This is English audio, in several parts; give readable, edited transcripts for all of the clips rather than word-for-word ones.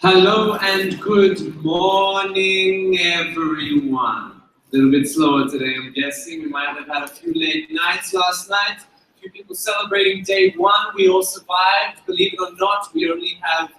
Hello and good morning, everyone. A little bit slower today, I'm guessing. We might have had a few late nights last night. A few people celebrating day one. We all survived. Believe it or not, we only have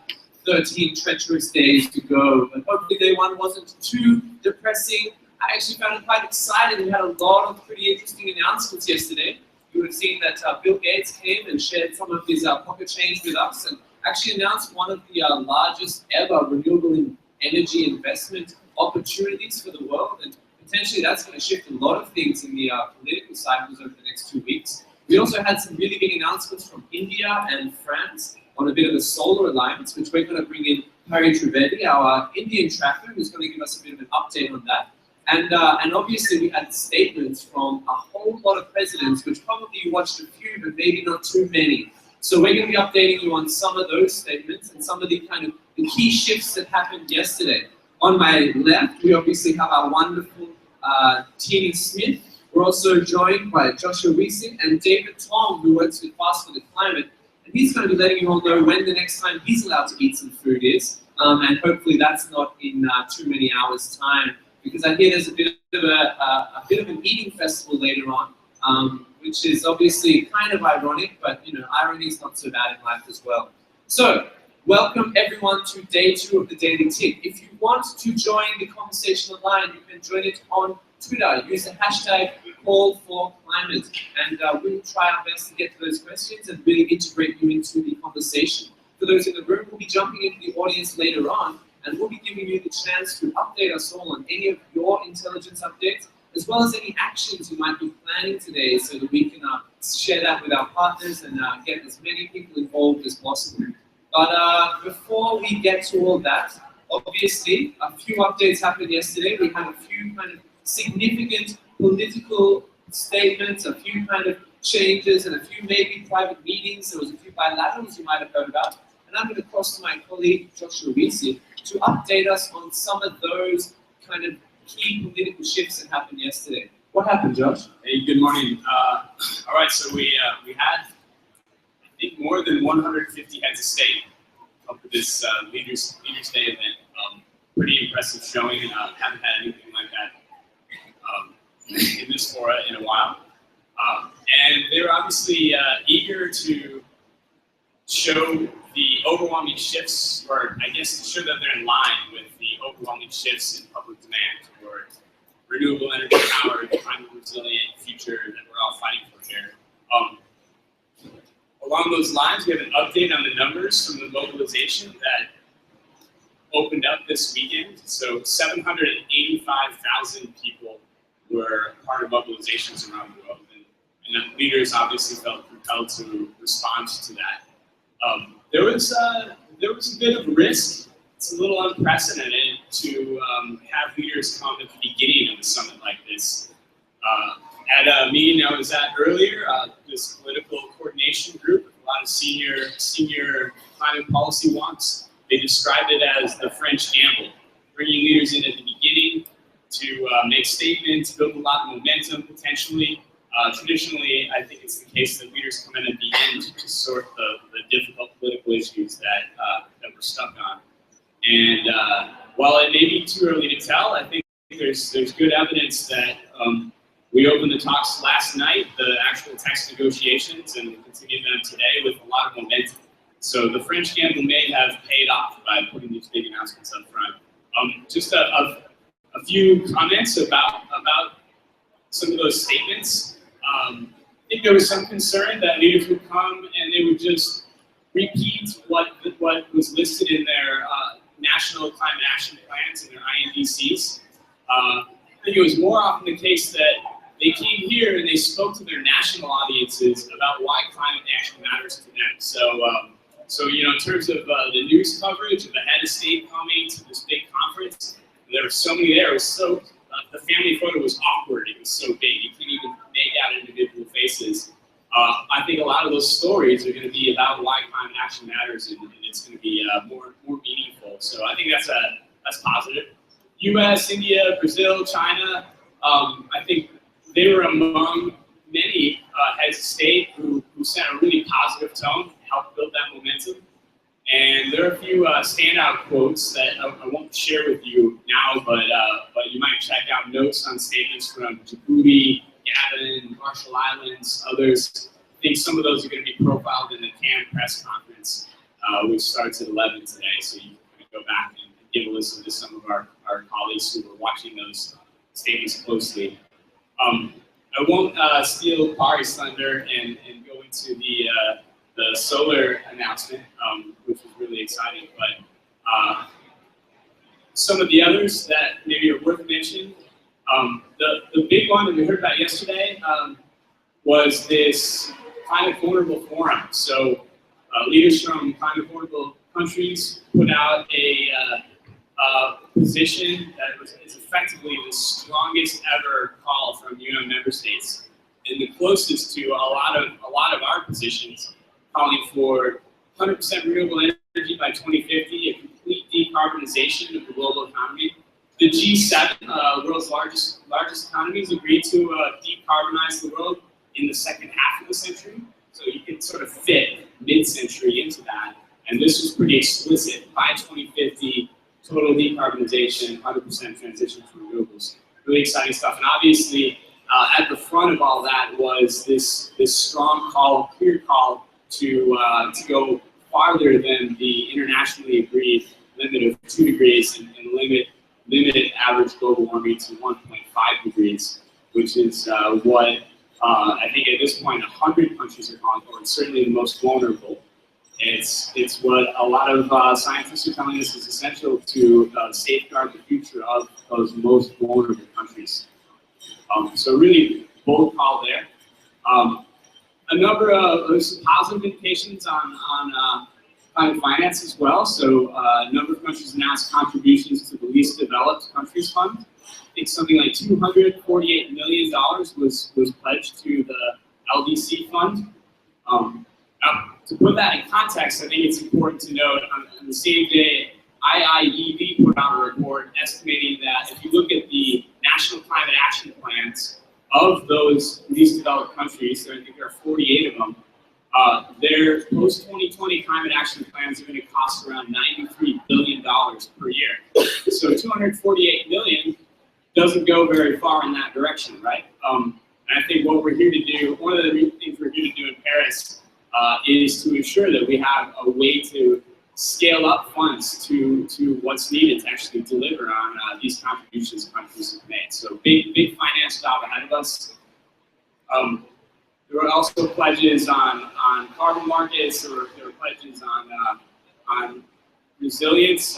13 treacherous days to go. But hopefully day one wasn't too depressing. I actually found it quite exciting. We had a lot of pretty interesting announcements yesterday. You would have seen that Bill Gates came and shared some of his pocket change with us and actually announced one of the largest ever renewable energy investment opportunities for the world, and potentially that's going to shift a lot of things in the political cycles over the next 2 weeks. We also had some really big announcements from India and France on a bit of a solar alliance, which we're going to bring in Hari Trivedi, our Indian tracker, who's going to give us a bit of an update on that. And obviously we had statements from a whole lot of presidents, which probably you watched a few, but maybe not too many. So we're going to be updating you on some of those statements and some of the the key shifts that happened yesterday. On my left, we obviously have our wonderful Teeny Smith. We're also joined by Joshua Wiesing and David Tong, who works with Fast for the Climate. And he's going to be letting you all know when the next time he's allowed to eat some food is. And hopefully that's not in too many hours' time, because I hear there's a bit of an eating festival later on. Which is obviously kind of ironic, but irony is not so bad in life as well. So, welcome everyone to day 2 of the Daily Tck. If you want to join the conversation online, you can join it on Twitter. Use the hashtag #CallForClimate, and we'll try our best to get to those questions and really integrate you into the conversation. For those in the room, we'll be jumping into the audience later on, and we'll be giving you the chance to update us all on any of your intelligence updates, as well as any actions you might be planning today, so that we can share that with our partners and get as many people involved as possible. But before we get to all that, obviously a few updates happened yesterday. We had a few kind of significant political statements, a few kind of changes, and a few maybe private meetings. There was a few bilaterals you might have heard about. And I'm going to cross to my colleague Joshua Wiesing to update us on some of those kind of key political shifts that happened yesterday. What happened, Josh? Hey, good morning. All right, so we had, I think, more than 150 heads of state up for this Leaders Day event. Pretty impressive showing. Haven't had anything like that in this fora in a while. And they were obviously eager to show the overwhelming shifts, or I guess to show that they're in line with the overwhelming shifts in public demand for renewable energy powered, climate resilient future that we're all fighting for here. Along those lines, we have an update on the numbers from the mobilization that opened up this weekend. So 785,000 people were part of mobilizations around the world, and leaders obviously felt compelled to respond to that. There was a bit of risk. It's a little unprecedented to have leaders come at the beginning of a summit like this. At a meeting I was at earlier, this political coordination group with a lot of senior climate policy wonks, they described it as the French gamble, bringing leaders in at the beginning to make statements, build a lot of momentum potentially. Traditionally, I think it's the case that leaders come in at the end to sort the difficult political issues that we're stuck on. And while it may be too early to tell, I think there's good evidence that we opened the talks last night, the actual text negotiations, and we'll continue them today with a lot of momentum. So the French gamble may have paid off by putting these big announcements up front. Just a few comments about some of those statements. I think there was some concern that leaders would come and they would just repeat what was listed in their national climate action plans and their INDCs. I think it was more often the case that they came here and they spoke to their national audiences about why climate action matters to them. So in terms of the news coverage of the head of state coming to this big conference, there were so many there. It was so the family photo was awkward. It was so big. You can't even make out individual faces. I think a lot of those stories are going to be about why climate action matters, and it's going to be more meaningful. So I think that's positive. U.S., India, Brazil, China. I think they were among many heads of state who set a really positive tone, helped build that momentum. And there are a few standout quotes that I won't share with you now, but you might check out notes on statements from Djibouti, Gabon, Marshall Islands, others. I think some of those are going to be profiled in the CAN press conference, which starts at 11 today, so you can go back and give a listen to some of our colleagues who were watching those statements closely. I won't steal Kari's thunder and go into the solar announcement, which was really exciting, but some of the others that maybe are worth mentioning. The big one that we heard about yesterday was this climate vulnerable forum. So leaders from climate vulnerable countries put out a position that is effectively the strongest ever call from UN member states, and the closest to a lot of our positions, calling for 100% renewable energy by 2050, a complete decarbonization of the global economy. The G7, world's largest economies, agreed to decarbonize the world in the second half of the century. So you can sort of fit mid-century into that. And this was pretty explicit. By 2050, total decarbonization, 100% transition to renewables. Really exciting stuff. And obviously, at the front of all that was this strong call, clear call to go farther than the internationally agreed limit of 2 degrees and limit average global warming to 1.5 degrees, which is what I think at this point 100 countries are calling for, and certainly the most vulnerable. It's what a lot of scientists are telling us is essential to safeguard the future of those most vulnerable countries. So really bold call there. A number of there's some positive indications on climate finance as well. So a number of countries announced contributions to the least developed countries fund. I think something like $248 million was pledged to the LDC fund. Now, to put that in context, I think it's important to note on the same day, IIED put out a report estimating that if you look at the national climate action plans of those least developed countries, I think there are 48 of them, their post-2020 climate action plans are going to cost around $93 billion per year. So $248 million doesn't go very far in that direction, right? And I think what we're here to do, one of the things we're here to do in Paris is to ensure that we have a way to scale up funds to what's needed to actually deliver on these contributions countries have made. So big finance job ahead of us. There were also pledges on carbon markets. There were pledges on resilience.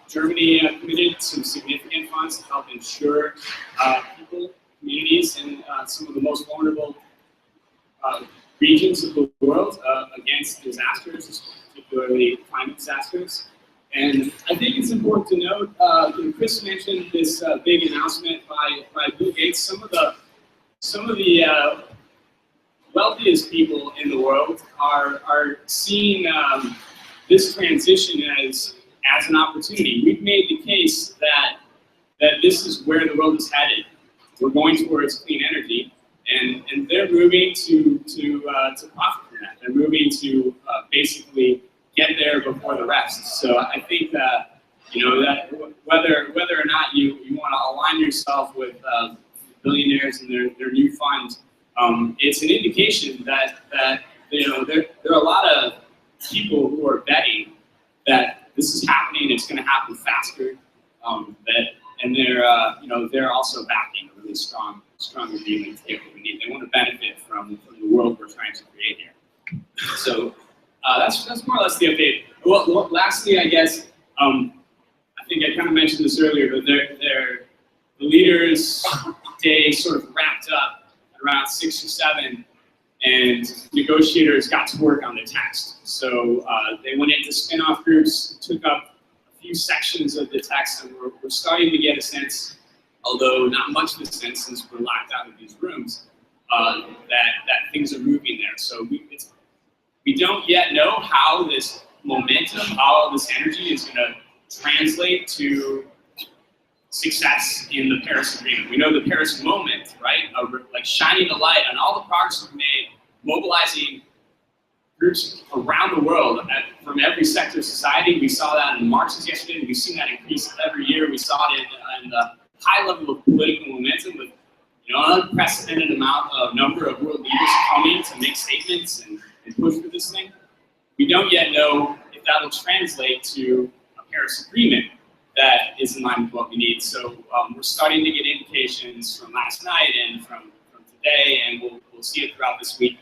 Germany committed some significant funds to help ensure people, communities in some of the most vulnerable regions of the world against disasters, particularly climate disasters. And I think it's important to note, Chris mentioned this big announcement by Bill Gates. Some of the wealthiest people in the world are seeing this transition as an opportunity. We've made the case that this is where the world is headed. We're going towards clean energy, and they're moving to profit from that. They're moving to basically get there before the rest. So I think that that whether or not you want to align yourself with billionaires and their new fund, it's an indication that there are a lot of people who are betting that this is happening. It's going to happen faster. They're also backing a really strong agreement to get what we need. They want to benefit from the world we're trying to create here. So that's more or less the update. Well, lastly, I guess I think I kind of mentioned this earlier, but the leaders' day sort of wrapped up at around 6 or 7, and negotiators got to work on the text. So they went into spin-off groups, took up a few sections of the text, and we're starting to get a sense, although not much of a sense since we're locked out of these rooms, that things are moving there. So we don't yet know how this momentum, how this energy is going to translate to success in the Paris Agreement. We know the Paris moment, right? Like shining a light on all the progress we've made, mobilizing groups around the world from every sector of society. We saw that in marches yesterday, and we've seen that increase every year. We saw it in the high level of political momentum with an unprecedented number of world leaders coming to make statements and push for this thing. We don't yet know if that will translate to a Paris Agreement that is in line with what we need. So we're starting to get indications from last night and from today, and we'll see it throughout this week.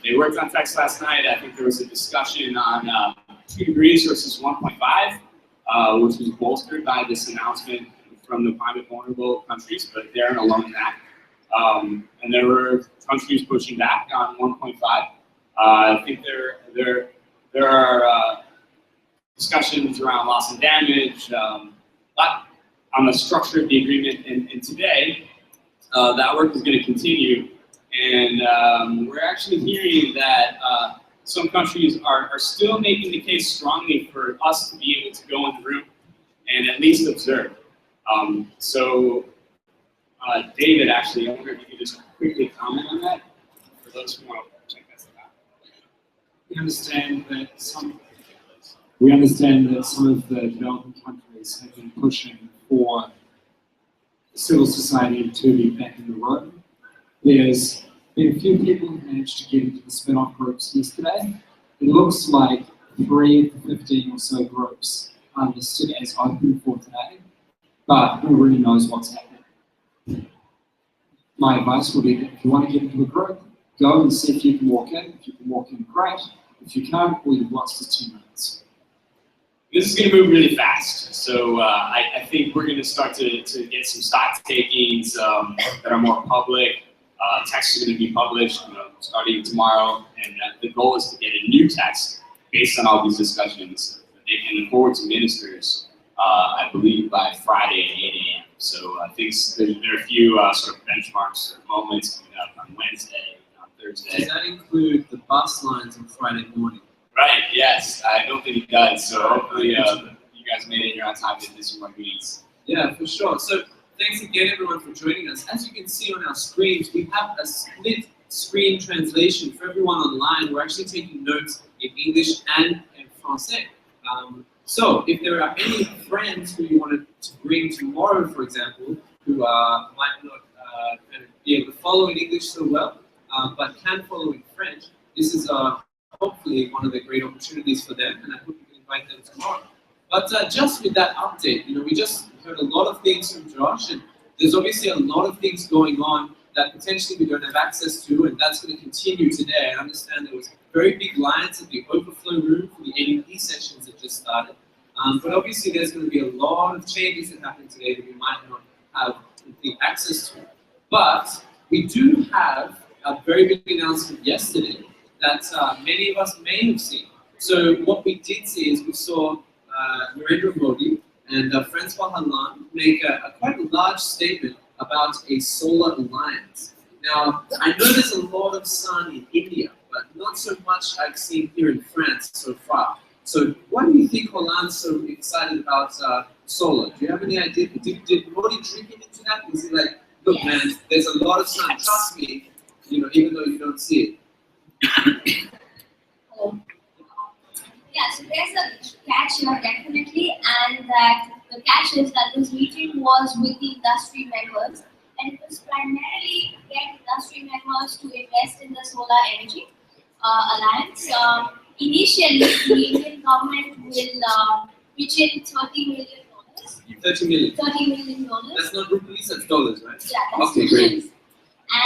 They worked on text last night. I think there was a discussion on 2 degrees versus 1.5, which was bolstered by this announcement from the climate vulnerable countries, but they aren't alone in that. And there were countries pushing back on 1.5. I think there are discussions around loss and damage, on the structure of the agreement, and today that work is going to continue. And we're actually hearing that some countries are still making the case strongly for us to be able to go in the room and at least observe. David, actually, I wonder if you could just quickly comment on that for those who want to check that out. We understand that some of the developing countries have been pushing for civil society to be back in the room. There's been a few people who managed to get into the spin-off groups yesterday. It looks like 3 of the 15 or so groups are listed as open for today, but who really knows what's happening? My advice would be that if you want to get into a group, go and see if you can walk in. If you can walk in, great. If you can't, well, you've lost to 2 minutes. This is going to move really fast, so I think we're going to start to get some stock takings that are more public. Texts are going to be published starting tomorrow, and the goal is to get a new text based on all these discussions that they can forward to ministers, I believe, by Friday at 8 a.m. So I think there are a few sort of benchmarks or moments coming up on Wednesday, on Thursday. Does that include the bus lines on Friday morning? Right, yes. I don't think it does, so hopefully you guys made it here on time to do some more meetings. Yeah, for sure. So thanks again, everyone, for joining us. As you can see on our screens, we have a split screen translation for everyone online. We're actually taking notes in English and in Francais. So if there are any friends who you wanted to bring tomorrow, for example, who might not be able to follow in English so well, but can follow in French, this is hopefully one of the great opportunities for them, and I hope you can invite them tomorrow. But just with that update, we just heard a lot of things from Josh, and there's obviously a lot of things going on that potentially we don't have access to, and that's going to continue today. I understand there was very big lines at the overflow room for the ADP sessions that just started. But obviously there's going to be a lot of changes that happen today that we might not have complete access to. But we do have a very big announcement yesterday that many of us may have seen. So what we did see is we saw Narendra Modi and Francois Hollande make quite a large statement about a solar alliance. Now, I know there's a lot of sun in India, but not so much I've seen here in France so far. So why do you think Hollande's so excited about solar? Do you have any idea? Did Modi trick him into that? Was he like, look, man, there's a lot of sun, trust me, even though you don't see it? Yeah, so there's a catch here definitely, and that the catch is that this meeting was with the industry members, and it was primarily get industry members to invest in the solar energy alliance. Initially, the Indian government will pitch in $30 million. $30 million. $30 million. That's not rupees, that's dollars, right? Yeah, that's okay, great.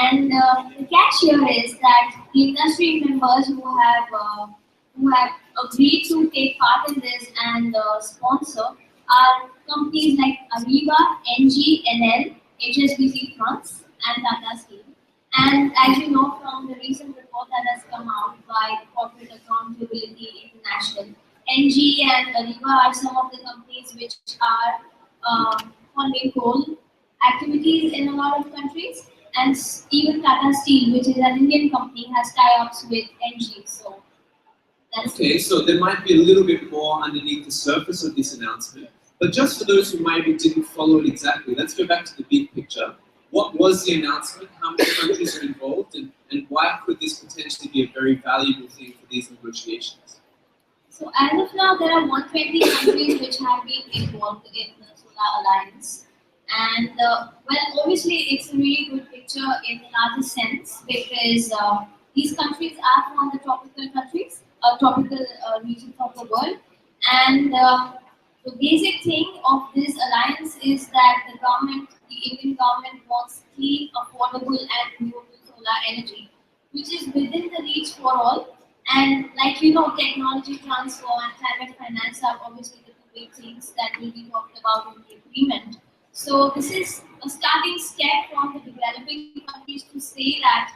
And the catch here is that the industry members who have agreed to take part in this and sponsor are companies like Arriva, NG, NL, HSBC France, and Tata Steel. And as you know from the recent report that has come out by Corporate Accountability International, NG and Arriva are some of the companies which are funding coal activities in a lot of countries. And even Tata Steel, which is an Indian company, has tie-ups with NG. So that's okay, so there might be a little bit more underneath the surface of this announcement. But just for those who maybe didn't follow it exactly, let's go back to the big picture. what was the announcement? How many countries are involved? And why could this potentially be a very valuable thing for these negotiations? So as of now, there are 120 countries which have been involved in the Solar Alliance. And well, obviously it's a really good picture in a larger sense because these countries are from the tropical countries, tropical regions of the world. And the basic thing of this alliance is that the Indian government wants clean, affordable and renewable solar energy, which is within the reach for all. And like you know, technology transfer and climate finance are obviously the two big things that will be talked about in the agreement. So this is a starting step from the developing countries to say that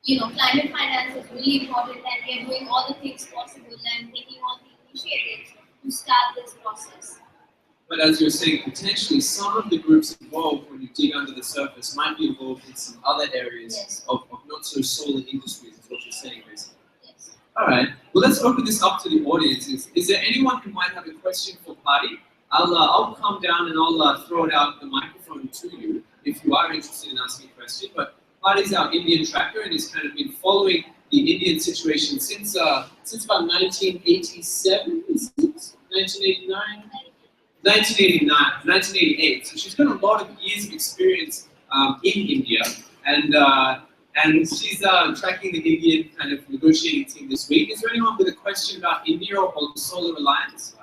climate finance is really important and we are doing all the things possible and taking all the initiatives to start this process. But as you're saying, potentially some of the groups involved, when you dig under the surface, might be involved in some other areas Yes. of not so solar industries, is what you're saying, basically. Yes. All right. Well, let's open this up to the audience. Is there anyone who might have a question for Party? I'll come down and I'll throw it out the microphone to you if you are interested in asking a question. But Party's our Indian tracker and has kind of been following the Indian situation since about 1987, is it? 1989? 1988. So she's got a lot of years of experience in India, and she's tracking the Indian kind of negotiating team this week. Is there anyone with a question about India or the Solar Alliance?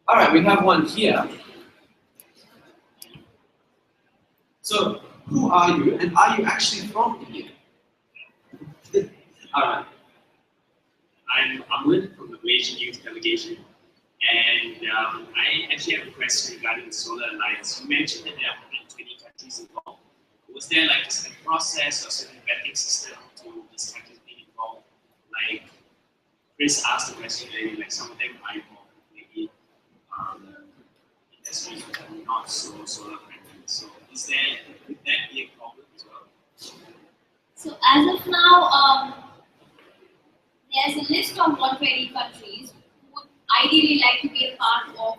All right, we have one here. So, who are you, and are you actually from India? All right. I'm Amul from the Malaysian Youth Delegation, and I actually have a question regarding the Solar Alliance. You mentioned that there are 120 countries involved. Was there like a certain process or certain vetting system to these countries being involved? Like Chris asked the question earlier, like some of them are involved, maybe industries that are not so solar friendly. So would that be a problem as well? So as of now, there's a list of 120 countries who would ideally like to be a part of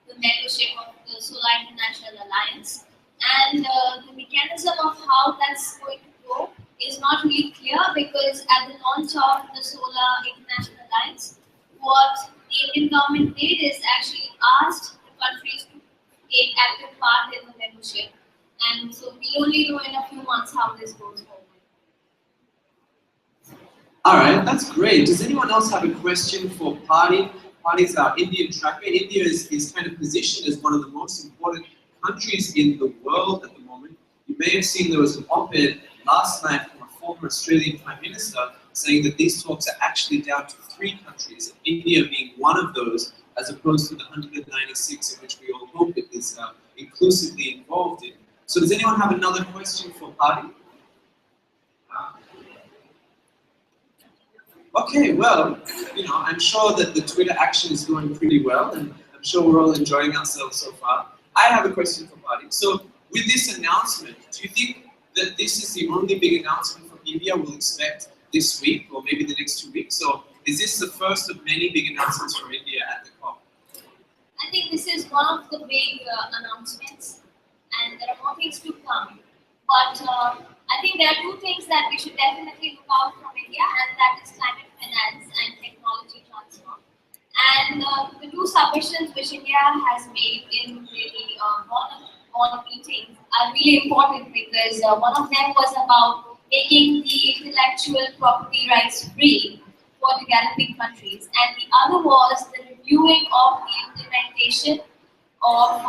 the membership of the Solar International Alliance. And the mechanism of how that's going to go is not really clear because at the launch of the Solar International Alliance, what the Indian government did is actually asked the countries to take active part in the membership. And so we only know in a few months how this goes forward. All right, that's great. Does anyone else have a question for Party? Party's our Indian tracker. India is kind of positioned as one of the most important countries in the world at the moment. You may have seen there was an op-ed last night from a former Australian Prime Minister saying that these talks are actually down to 3 countries, and India being one of those, as opposed to the 196 in which we all hope it is inclusively involved in. So does anyone have another question for Party? Okay, well, I'm sure that the Twitter action is going pretty well, and I'm sure we're all enjoying ourselves so far. I have a question for Party. So, with this announcement, do you think that this is the only big announcement from India we'll expect this week, or maybe the next 2 weeks? So, is this the first of many big announcements from India at the COP? I think this is one of the big announcements, and there are more things to come. But I think there are 2 things that we should definitely look out from India, and that is climate finance and technology transfer. And the 2 submissions which India has made in the Bonn meetings are really important because one of them was about making the intellectual property rights free for developing countries, and the other was the reviewing of the implementation of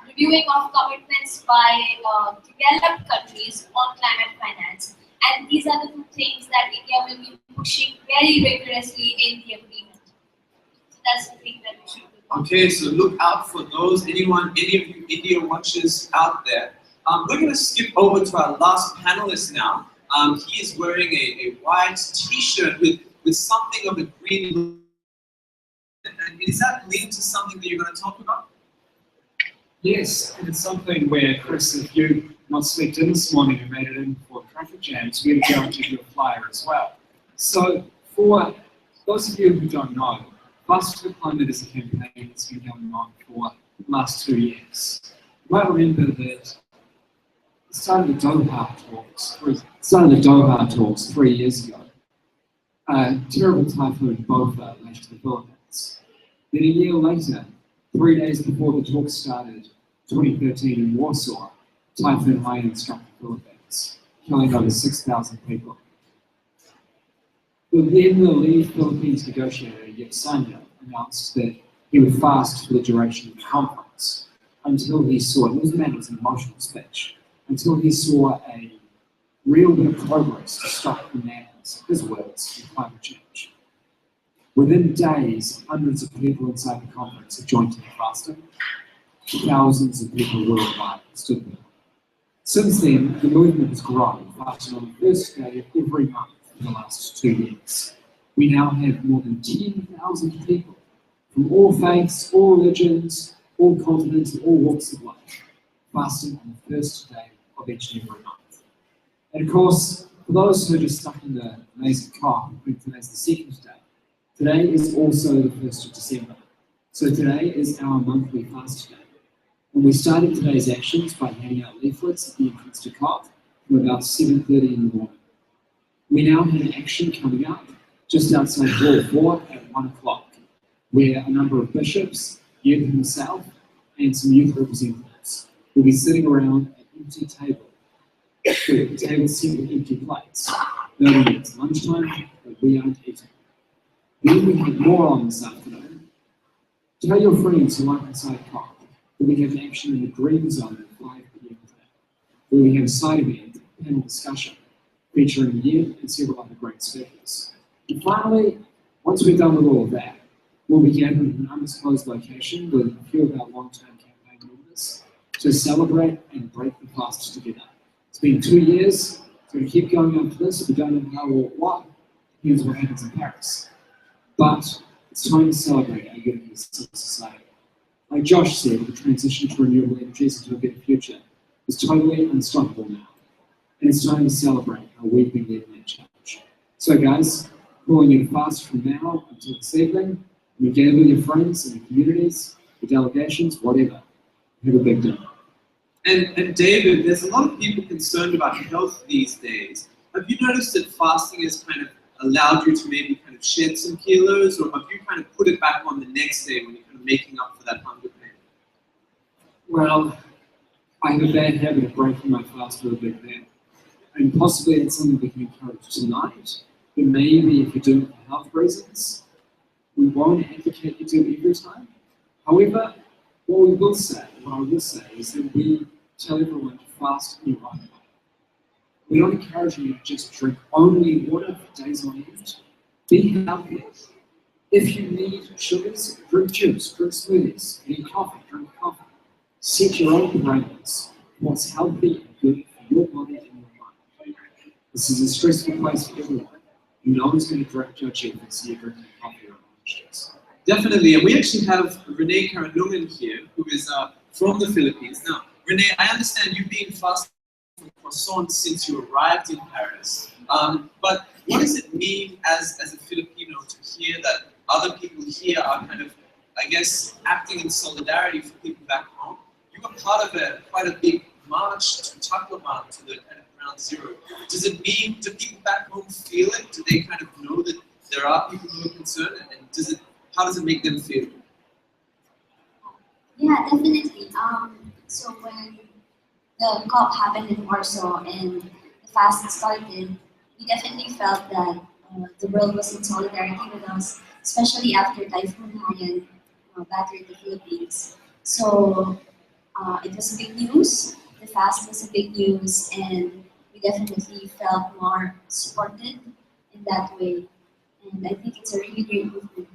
reviewing of commitments by developed countries on climate finance. And these are the 2 things that India will be pushing very rigorously in the agreement. So that's the thing that we should do. Okay, so look out for those. Any of you India watchers out there. We're going to skip over to our last panelist now. He is wearing a white t-shirt with something of a green. And is that linked to something that you're going to talk about? Yes, and it's something where, Chris, if you not slept in this morning and made it in for traffic jams, we're going to give you a flyer as well. So for those of you who don't know, Fast for Climate is a campaign that's been going on for the last 2 years. You might remember that the start of the Doha talks 3 years ago. A terrible typhoon Bopha lashed the Philippines. Then a year later, 3 days before the talks started, 2013 in Warsaw, Typhoon Haiyan struck the Philippines, killing over 6,000 people. But then the lead Philippines negotiator, Yatsenyo, announced that he would fast for the duration of the conference until he saw, it was an emotional speech, until he saw a real bit of progress to stop the madness, his words, in climate change. Within days, hundreds of people inside the conference had joined in the fasting. Thousands of people worldwide stood there. Since then, the movement has grown, fasting on the first day of every month for the last 2 years. We now have more than 10,000 people from all faiths, all religions, all continents, and all walks of life, fasting on the first day of each and every month. And of course, for those who are just stuck in the amazing COP, today's the second day. Today is also the 1st of December. So today is our monthly fast day. And we started today's actions by handing out leaflets at the entrance to COP from about 7:30 in the morning. We now have an action coming up just outside Hall 4 at 1 o'clock, where a number of bishops, youth himself, and some youth representatives will be sitting around an empty table, with the table set with empty plates, noting it's lunchtime, but we aren't eating. Then we have more on this afternoon. Tell your friends who aren't inside COP that we have action in the green zone at 5 p.m. today, where we have a side event, panel discussion, featuring Yen and several other great speakers. And finally, once we're done with all of that, we'll be gathered in an undisclosed location with a few of our long-term campaign members to celebrate and break the fast together. It's been 2 years, it's going to keep going after this. We don't know how or why. Depends what happens in Paris. But it's time to celebrate our unity as a society. Like Josh said, the transition to renewable energies into a better future is totally unstoppable now. And it's time to celebrate how we've been leading that change. So guys, calling you to fast from now until this evening, you gather with your friends and your communities, your delegations, whatever. Have a big day. And David, there's a lot of people concerned about health these days. Have you noticed that fasting has kind of allowed you to maybe kind of shed some kilos, or have you kind of put it back on the next day when you're kind of making up for that hunger pain? Well, I have a bad habit of breaking my fast with a big bang. And possibly it's something we can encourage tonight, but maybe if you do it for health reasons, we won't advocate you do it every time. However, what I will say is that we tell everyone to fast in your own way. We don't encourage you to just drink only water for days on end. Be healthy. If you need sugars, drink juice, drink smoothies. You need coffee, drink coffee. Set your own parameters. What's healthy and good for your body and your mind. This is a stressful place for everyone. No one's going to judge you if they see you drinking coffee or orange. Definitely, and we actually have Renee Karanungan here, who is from the Philippines. Now, Renee, I understand you've been fasting from croissants since you arrived in Paris. But what does it mean as a Filipino to hear that other people here are kind of, I guess, acting in solidarity for people back home? You were part of quite a big march to Tacloban, to the kind of ground zero. Does it mean, do people back home feel it? Do they kind of know that there are people who are concerned? And how does it make them feel? Yeah, definitely. So when the COP happened in Warsaw and the fast started, we definitely felt that the world was in solidarity with us, especially after Typhoon Haiyan battered the Philippines. So it was big news. The fast was a big news, and we definitely felt more supported in that way. And I think it's a really great movement.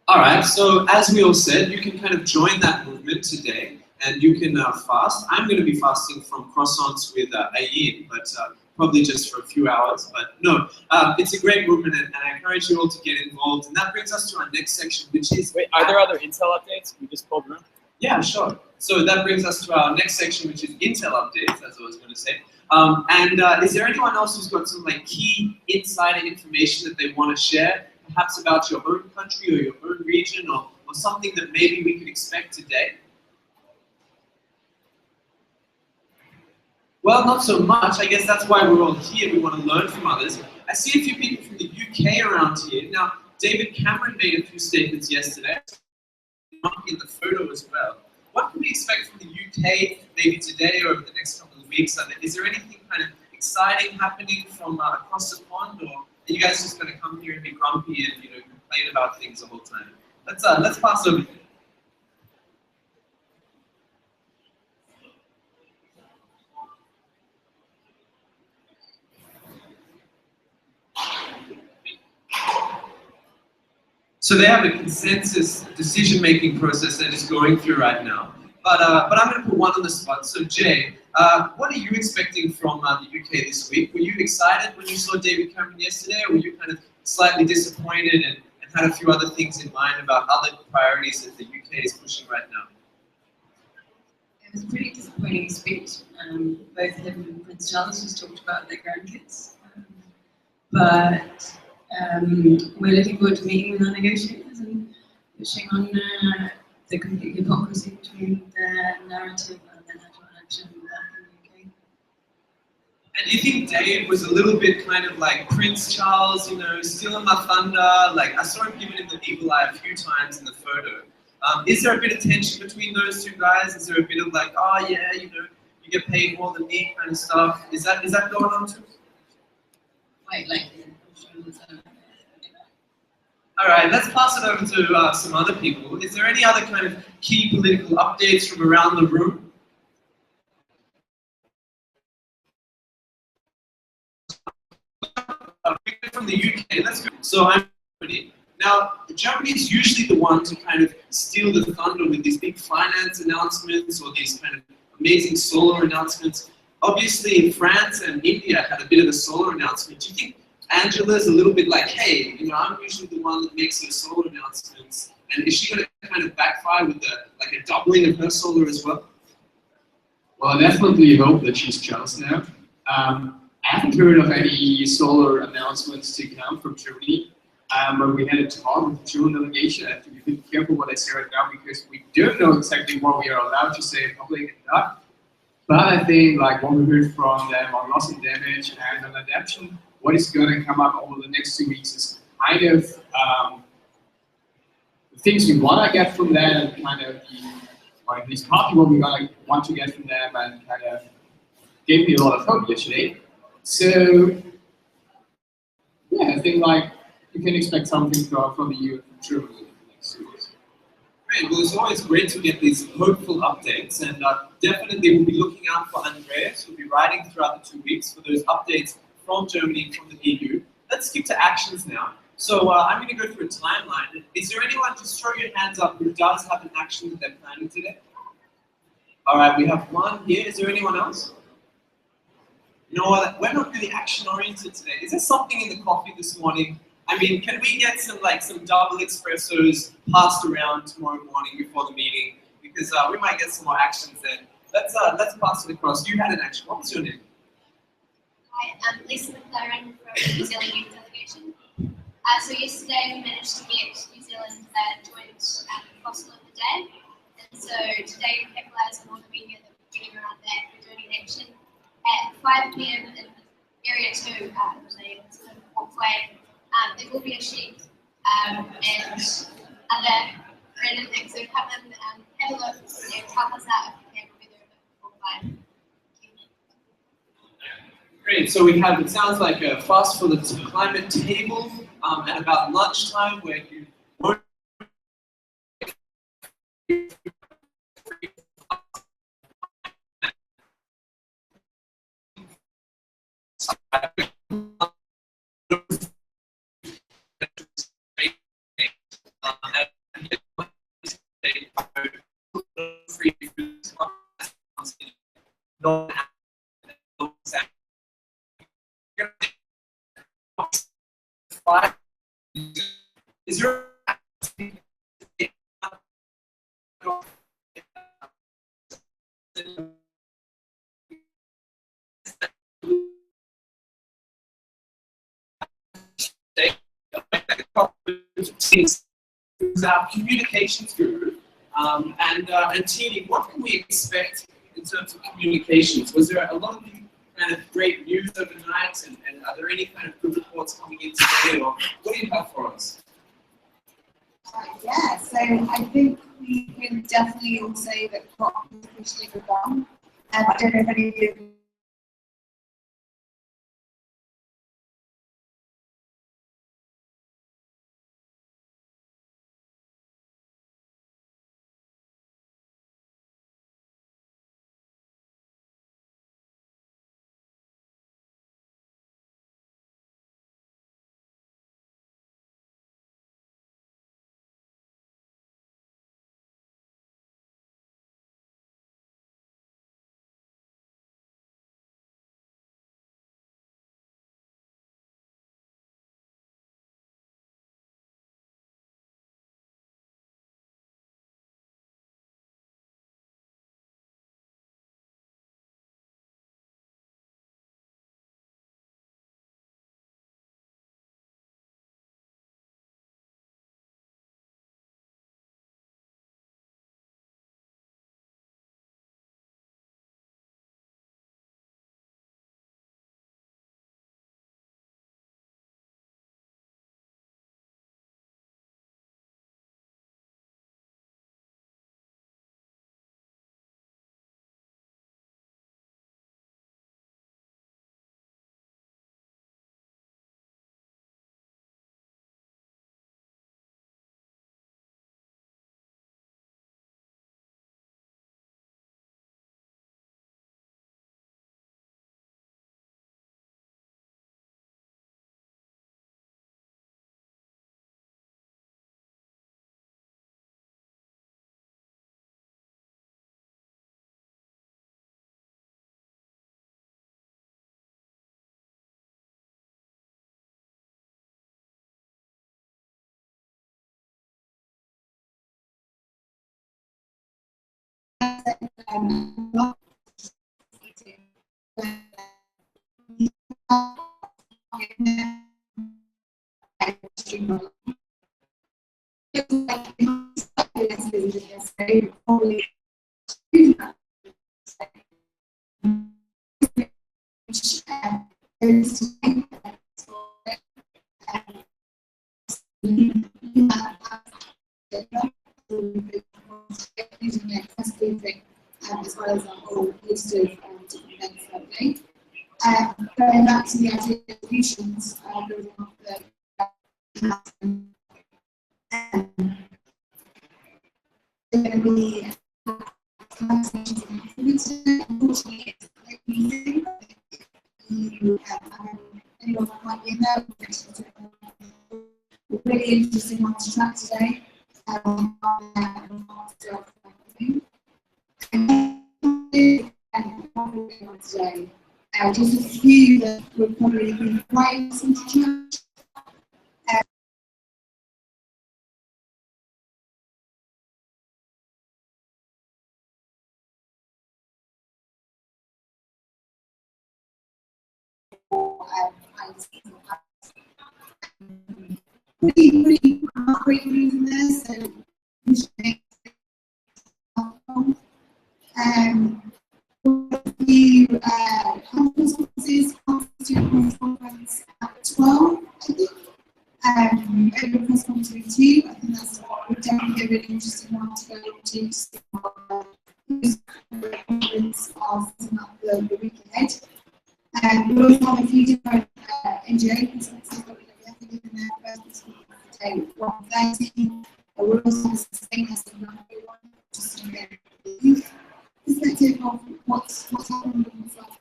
All right, so as we all said, you can kind of join that movement today, and you can fast. I'm going to be fasting from croissants with Ayin, but probably just for a few hours. But no, it's a great movement, and I encourage you all to get involved. And that brings us to our next section, which is... Wait, are there other Intel updates? We just pulled them. Yeah, sure. So that brings us to our next section, which is Intel updates, as I was going to say. Is there anyone else who's got some key insider information that they want to share? perhaps about your own country or your own region, or something that maybe we could expect today? Well, not so much. I guess that's why we're all here. We want to learn from others. I see a few people from the UK around here. Now, David Cameron made a few statements yesterday, in the photo as well. What can we expect from the UK maybe today or over the next couple of weeks? Is there anything kind of exciting happening from across the pond, or are you guys just going to come here and be grumpy and complain about things the whole time? Let's pass over here. So they have a consensus decision-making process that is going through right now. But I'm going to put one on the spot. So Jay, what are you expecting from the UK this week? Were you excited when you saw David Cameron yesterday, or were you kind of slightly disappointed and had a few other things in mind about other priorities that the UK is pushing right now? It was a pretty disappointing speech. Both him and Prince Charles just talked about their grandkids. But we're looking forward to meeting with our negotiators and pushing on the complete hypocrisy between their narrative and their actual action in the UK. And do you think Dave was a little bit kind of like Prince Charles, stealing my thunder? Like, I saw him giving him the evil eye a few times in the photo. Is there a bit of tension between those two guys? Is there a bit of like, oh yeah, you get paid more than me kind of stuff? Is that going on too? Quite likely. All right, let's pass it over to some other people. Is there any other kind of key political updates from around the room? From the UK, let's go. So I'm Germany. Now, Germany is usually the one to kind of steal the thunder with these big finance announcements or these kind of amazing solar announcements. Obviously, France and India had a bit of a solar announcement. Do you think Angela's a little bit like, hey, I'm usually the one that makes those solar announcements, and is she going to kind of backfire with a doubling of her solar as well? Well, I definitely hope that she's jealous now. I haven't heard of any solar announcements to come from Germany, but we had a talk with the German delegation. I have to be a bit careful what I say right now because we don't know exactly what we are allowed to say in public and not. But I think like what we heard from them on loss and damage and on adaptation, what is going to come up over the next 2 weeks is kind of the things we want to get from them, and kind of or at least partly what we want to get from them, and kind of gave me a lot of hope yesterday. So yeah, I think like you can expect something from the EU and Germany in the next 2 weeks. Great. Well, it's always great to get these hopeful updates, and definitely we'll be looking out for Andreas, who'll be writing throughout the 2 weeks for those updates from Germany and from the EU. Let's skip to actions now. So I'm going to go through a timeline. Is there anyone, just throw your hands up, who does have an action that they're planning today? All right, we have one here. Is there anyone else? You know what? We're not really action-oriented today. Is there something in the coffee this morning? I mean, can we get some double espressos passed around tomorrow morning before the meeting? Because we might get some more actions then. Let's pass it across. You had an action. What was your name? Hi, I'm Lisa McLaren from the New Zealand Youth Delegation. So yesterday we managed to get New Zealand joint fossil of the day. And so today we capitalised on all the media that we're getting around that. We're doing an action at 5 p.m. in Area 2, which is a walkway. There will be a sheet and other random things. So come and have a look and help us out if you can. We'll be there before 5. Great, so we have, it sounds like a fast for the climate table at about lunchtime where you won't is there is our communications guru. And Tini, what can we expect in terms of communications? Was there a lot of kind of great news overnight, and are there any kind of good reports coming in today, or what do you have for us? Yeah, so I think we can definitely all say that COP has officially begun. I don't know if any of you using the accessibility as well as a whole list of different events that day. Going back to the idea of solutions, building off the they're going to be conversations and activities. Unfortunately, it's a great meeting. Anyone that might be in there, a really interesting one to track today. Today. Just a few that would probably be quite interesting to track. Really great news in this, so we should make the conferences, conference at 12, I think. Over press conference 2, I think that's would definitely be a really interesting one to go into see how the conference are setting up the week ahead. We also have a few different NGO conferences that we have to give in there. First today, 1:30. We'll also have sustainers and another one, just to get the perspective of what's happening with myself.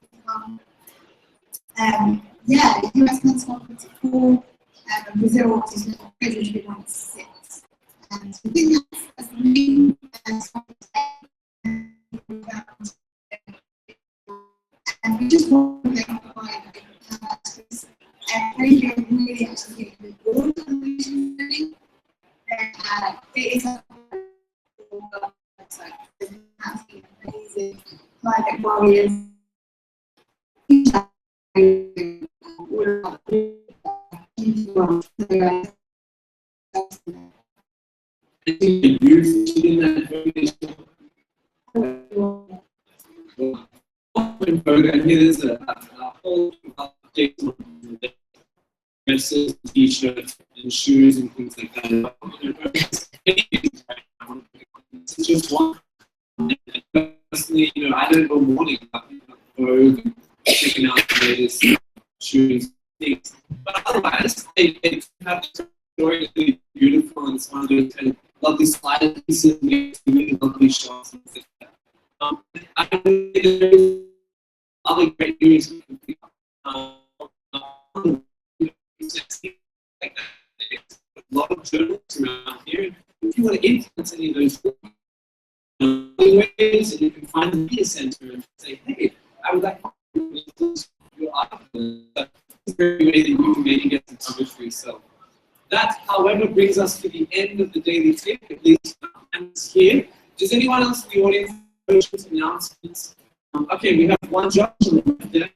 Yeah, the US Men's Conference at 4, Brazil is scheduled to be on at 6. And so I think that's the main and we just want to make really actually getting the board of the mission learning. It is a amazing private warriors. think youth in that and here's a whole update on the dresses, t-shirts, and shoes and things like that. It's just one. Personally, I don't go morning Vogue, checking out the latest shoes, things. But otherwise, they have stories really beautiful, and it's one of those kind of lovely slide pieces, really lovely shots and things like that. I think there's other great news. Like a lot of journalists around here. If you want to influence any of those ways, and you can find the media center and say, hey, I would like to influence your article. That's a very way that you can maybe get some coverage for yourself. That, however, brings us to the end of the Daily Tck, at least here. Does anyone else in the audience have questions, announcements? Okay, we have one judge on the left there.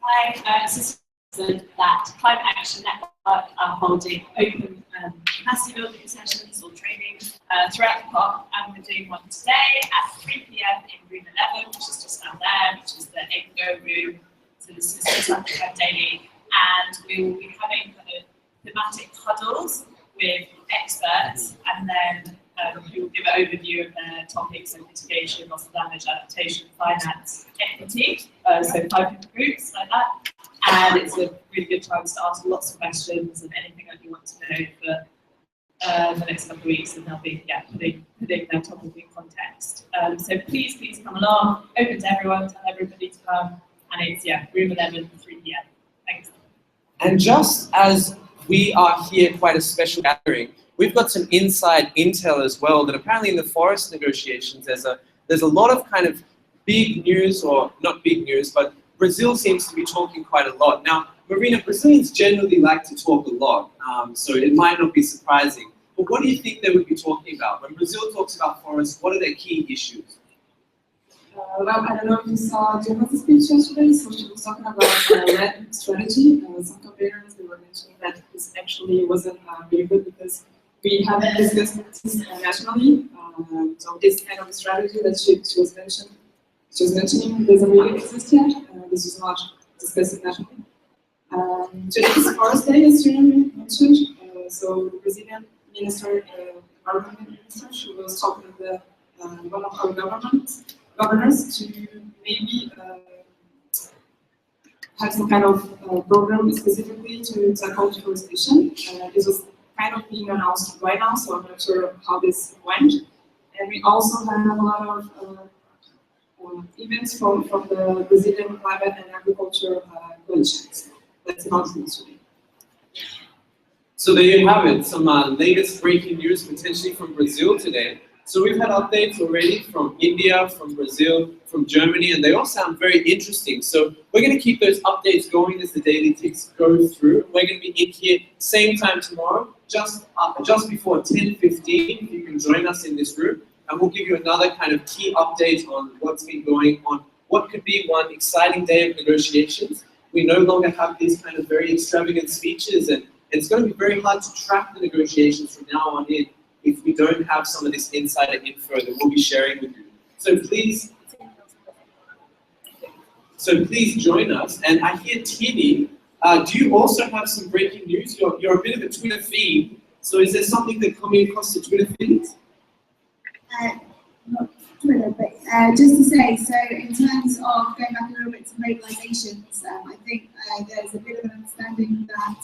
Hi, that Climate Action Network are holding open capacity building sessions or training throughout the COP, and we're doing one today at 3 p.m. in room 11, which is just down there, which is the go room. So this is something we have daily, and we will be having kind of thematic huddles with experts, and then who will give an overview of their topics of mitigation, loss of damage, adaptation, finance, equity. So 5 different groups like that. And it's a really good chance to ask lots of questions and anything that you want to know for the next couple of weeks, and they'll be putting their topic in context. So please come along, open to everyone, tell everybody to come, and it's room 11, 3 p.m. Thanks. And just as we are here quite a special gathering, we've got some inside intel as well that apparently in the forest negotiations there's a lot of kind of big news, or not big news, but Brazil seems to be talking quite a lot. Now, Marina, Brazilians generally like to talk a lot, so it might not be surprising. But what do you think they would be talking about? When Brazil talks about forests, what are their key issues? Well, I don't know if you saw Gemma's speech yesterday, so she was talking about red strategy. Some comparators were mentioning that this actually wasn't very good because we haven't discussed this nationally. So this kind of strategy that she was mentioning doesn't really exist yet. This is not discussed nationally. Today's Forest Day, as you mentioned. So the Brazilian minister, environment minister, she was talking with one of our governors to maybe have some kind of program specifically to tackle deforestation. This was kind of being announced right now, so I'm not sure how this went. And we also have a lot of events from the Brazilian Climate and Agriculture Coalitions. That's announced today. So there you have it, some latest breaking news potentially from Brazil today. So we've had updates already from India, from Brazil, from Germany, and they all sound very interesting. So we're going to keep those updates going as the Daily Ticks go through. We're going to be in here same time tomorrow, just before 10:15. You can join us in this room, and we'll give you another kind of key update on what's been going on, what could be one exciting day of negotiations. We no longer have these kind of very extravagant speeches, and it's going to be very hard to track the negotiations from now on in if we don't have some of this insider info that we'll be sharing with you. So please join us. And I hear Tini, do you also have some breaking news? You're a bit of a Twitter feed. So is there something that coming across the Twitter feeds? Not Twitter, but just to say, so in terms of going back a little bit to mobilisations, I think there's a bit of an understanding that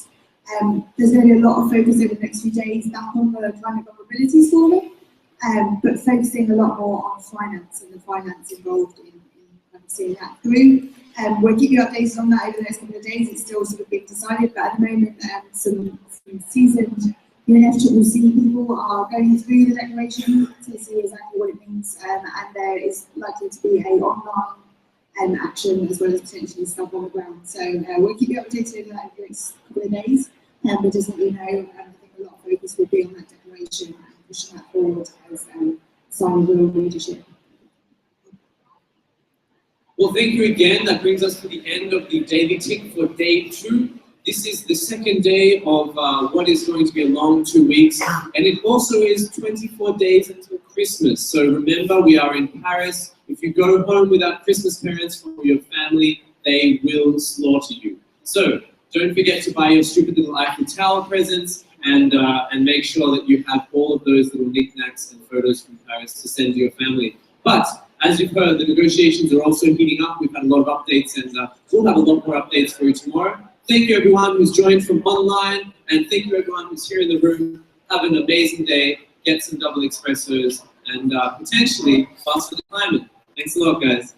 there's going to be a lot of focus over the next few days back on the climate vulnerabilities forum, but focusing a lot more on finance and the finance involved in seeing that through. We'll keep you updated on that over the next couple of days. It's still sort of being decided, but at the moment, some seasoned UNFCCC people are going through the declaration to see exactly what it means, and there is likely to be an online action as well as potentially stuff on the ground. So we'll keep you updated over that in the next couple of days. But just let you know, I think a lot of focus will be on that declaration and pushing that forward as sign of real leadership. Well, thank you again. That brings us to the end of the Daily Tck for day 2. this is the second day of what is going to be a long 2 weeks, and it also is 24 days until Christmas. So remember, we are in Paris. If you go home without Christmas presents for your family, they will slaughter you. So don't forget to buy your stupid little Eiffel Tower presents, and make sure that you have all of those little knickknacks and photos from Paris to send to your family. But as you've heard, the negotiations are also heating up. We've had a lot of updates, and we'll have a lot more updates for you tomorrow. Thank you everyone who's joined from online, and thank you everyone who's here in the room. Have an amazing day, get some double espressos, and potentially fast for the climate. Thanks a lot, guys.